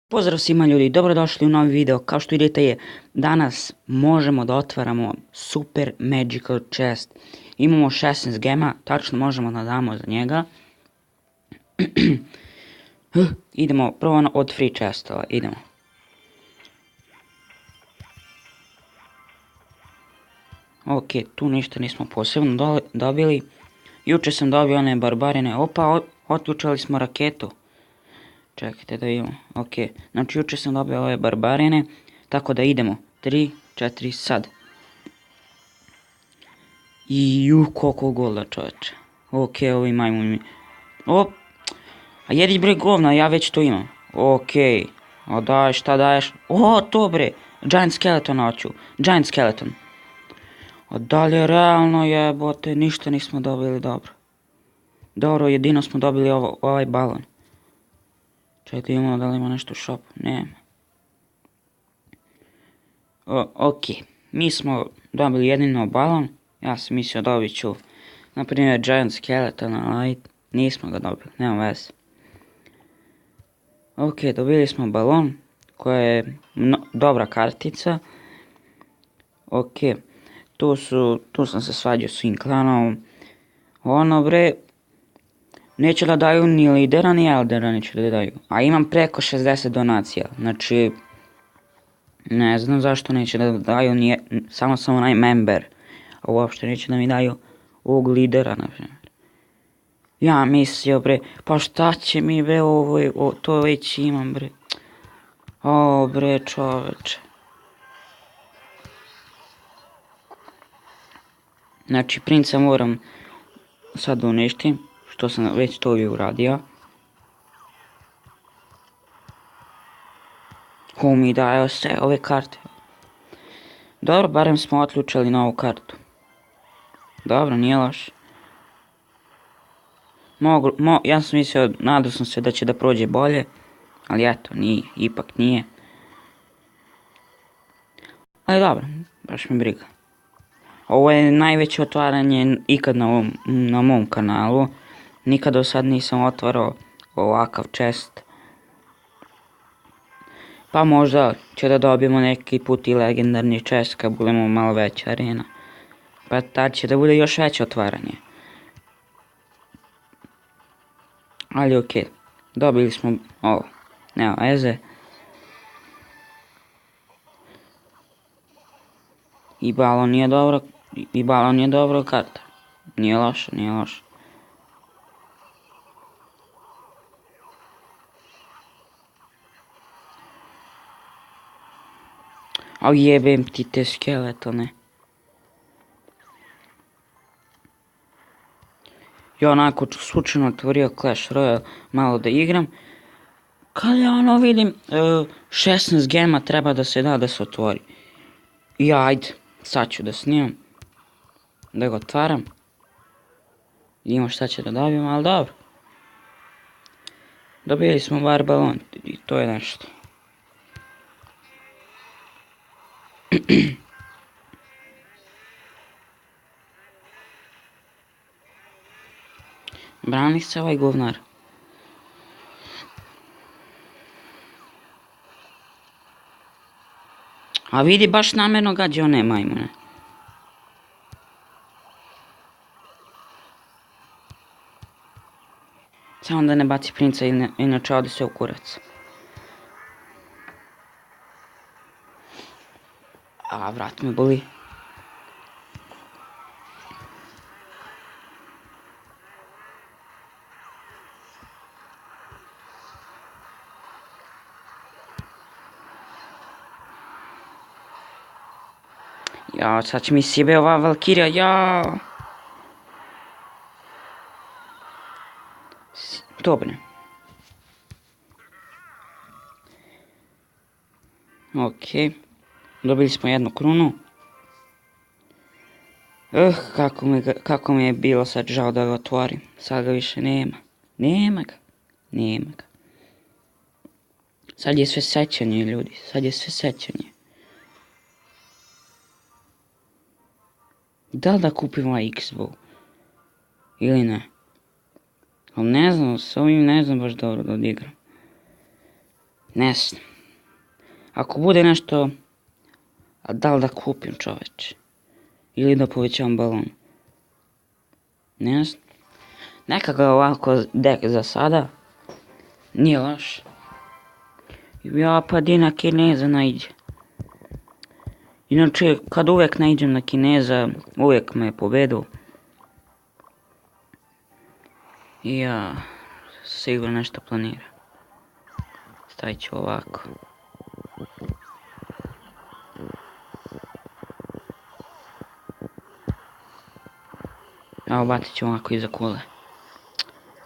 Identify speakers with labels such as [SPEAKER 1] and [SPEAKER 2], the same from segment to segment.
[SPEAKER 1] Pozdrav svima ljudi, dobrodošli u novi video. Kao što vidite danas možemo da otvaramo Super Magical Chest. Imamo 16 gema, tačno možemo da damo za njega. Idemo prvo od free chestova, idemo. Ok, tu ništa nismo posebno dobili. Juče sam dobio one barbarine, opa, otključali smo raketu. Čekajte da vidimo, ok, znači juče sam dobio ove barbarine, tako da idemo, 3, 4, sad. I koliko golda čovječe, ok, ovi majmuni, op, a jedi bre govna, ja već to imam, ok, a daj, šta daješ, o to bre, Giant Skeleton hoću, Giant Skeleton, a dalje realno jebote, ništa nismo dobili dobro, dobro, jedino smo dobili ovaj balon. Čekajte, imamo da li ima nešto u shopu, nema. Ok, mi smo dobili jedino balon, ja sam mislio dobit ću, na primjer, Giant Skeleton, ali nismo ga dobili, nema veze. Ok, dobili smo balon, koja je dobra kartica. Ok, tu sam se svađao s svim klanom. Ono bre, neće da daju ni lidera ni eldera, neće da daju. A imam preko 60 donacija, znači ne znam zašto neće da daju samo onaj member. A uopšte neće da mi daju ovog lidera, na primjer. Ja mislio bre, pa šta će mi bre to već imam bre. O bre čoveče. Znači princa moram sad uništim, što sam već to i uradio. Ko mi daje sve ove karte. Dobro, barem smo otključali novu kartu. Dobro, nije loše. Ja sam mislio, nadao sam se da će da prođe bolje, ali eto, nije, ipak nije. Ali dobro, baš mi briga. Ovo je najveće otvaranje ikad na mom kanalu. Nikad do sad nisam otvarao ovakav chest. Pa možda će da dobijemo neki put i legendarni chest kad budemo malo veća arena. Pa tad će da bude još veće otvaranje. Ali ok, dobili smo ovo, nema veze. I balon je dobro karta. Nije loše, nije loše. A jebem ti te skeletone. Ja onako slučajno otvorio Clash Royale malo da igram. Kad ja ono vidim 16 gema treba da se da se otvori. I ajde, sad ću da snimam. Da ga otvaram. Vidimo šta će da dobijemo, ali dobro. Dobili smo bar balon i to je nešto. Brani se ovaj govnar. A vidi, baš namjerno gađa one majmune. Samo da ne baci princa, inače ode se u kurac. A vrat me boli. Ja, sad će mi sjebe ova Valkirija, ja. Dobro. Ok. Dobili smo jednu krunu. Kako mi je bilo sad žao da ga otvorim. Sad ga više nema. Nema ga. Sad je sve sećanje, ljudi. Sad je sve sećanje. Da li da kupim ovaj X-Bow? Ili ne? Ali ne znam, s ovim ne znam baš dobro da odigram. Ne znam. Ako bude nešto, a da li da kupim čoveče? Ili da povećam balon? Ne znam. Neka ga ovako dek za sada. Nije loš. Ja pa di na Kineza naiđe. Inače, kad uvijek naiđem na Kineza, uvijek me je pobedu. I ja sigurno nešto planiram. Stavit ću ovako. Evo bacit ću ovako iza kule.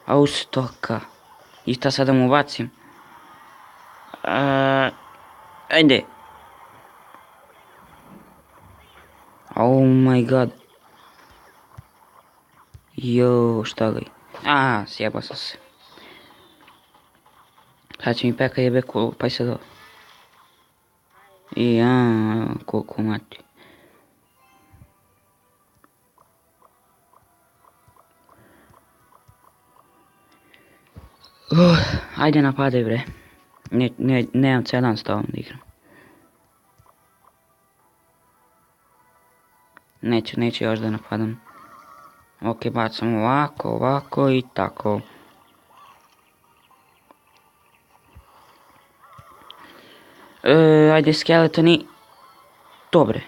[SPEAKER 1] Au stoka. I šta sada mu bacim? Ajde. Oh my god. Jo, šta li? Sjebao sam se. Sad će mi peka jebe kulu, pa se do. Koliko mati. Ajde napadaj bre. Nemam C1 s tobom da igram. Neću još da napadam. Ok, bacam ovako i tako. Ajde skeletoni. Dobre.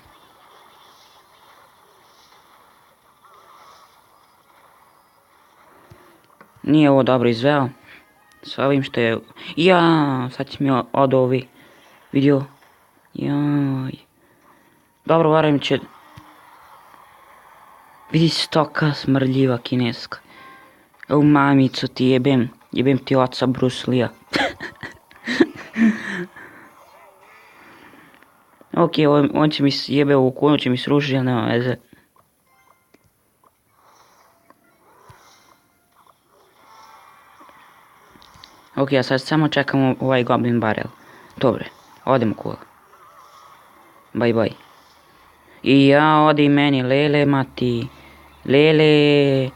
[SPEAKER 1] Nije ovo dobro izveo. S ovim što je... sad će mi od ovi vidio. Jaj. Dobro, varam će... Vidi stoka smrdljiva kineska. Evo mamicu ti jebem ti oca Bruce Lee-a. Ok, on će mi jebe ovu kunu, će mi srušiti, ali nema veze. Ok, a sad samo čekamo ovaj goblin barrel. Dobre, odemo kula. Bye. I ja odi meni, lele mati. Lele.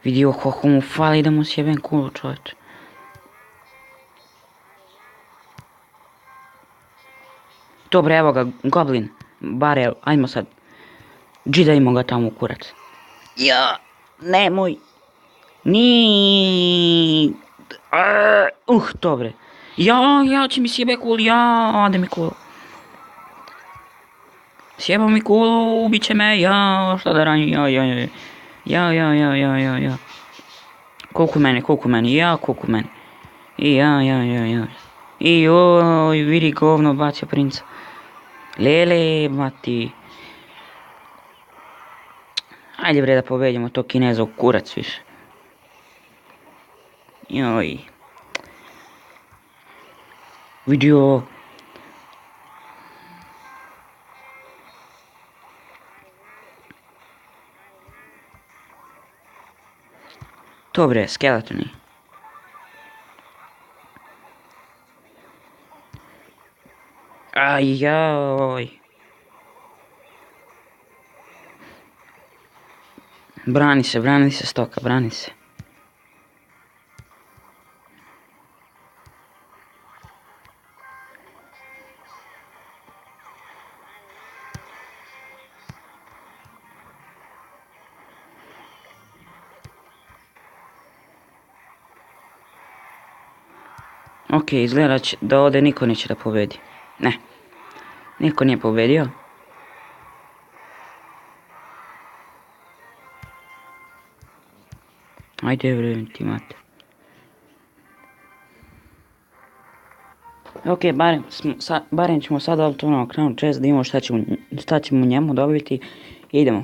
[SPEAKER 1] Vidio koliko mu fali da mu sjebem kulu, čovječ. Dobre, evo ga, goblin. Barel, ajmo sad. Džidajmo ga tamo u kurac. Nemoj. Dobre. Će mi sjebe kulu, ode mi kulu. Sjeba mi kulu, ubit će me, šta da radim, Koliko meni, koliko meni. Vidi govno, bacio princa. Lele, mati. Ajde bre da pobedimo to Kineza u kurac više. Vidio. Dobre, skeletoni. Brani se stoka, brani se. Ok, izgleda da ovdje niko neće da pobedi. Ne. Niko nije pobedio. Ajde bre, ti mate. Ok, barem ćemo sad dobiti ono Crown Chest da imamo šta ćemo njemu dobiti. Idemo.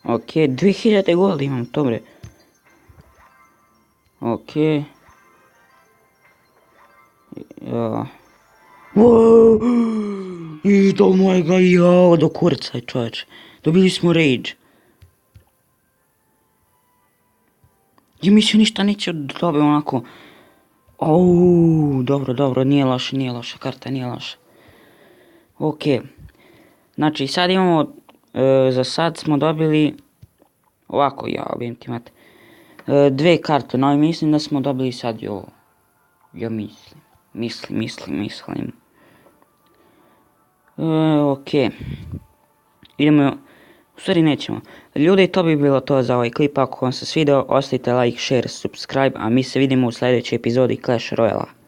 [SPEAKER 1] Ok, 2000 gold imam, dobre. Ok. I do mojega, do kurca čovječ. Dobili smo rage. Ja mislim ništa neće dobiti onako. Dobro, nije loša karta, nije loša. Ok. Znači sad imamo, za sad smo dobili Ovako ja obijem ti mat. Dve karte, no i mislim da smo dobili sad i ovo. Ja mislim. Okej. Idemo, u stvari nećemo. Ljudi, to bi bilo to za ovaj klip. Ako vam se svidio, ostavite like, share, subscribe, a mi se vidimo u sljedećoj epizodi Clash Royale.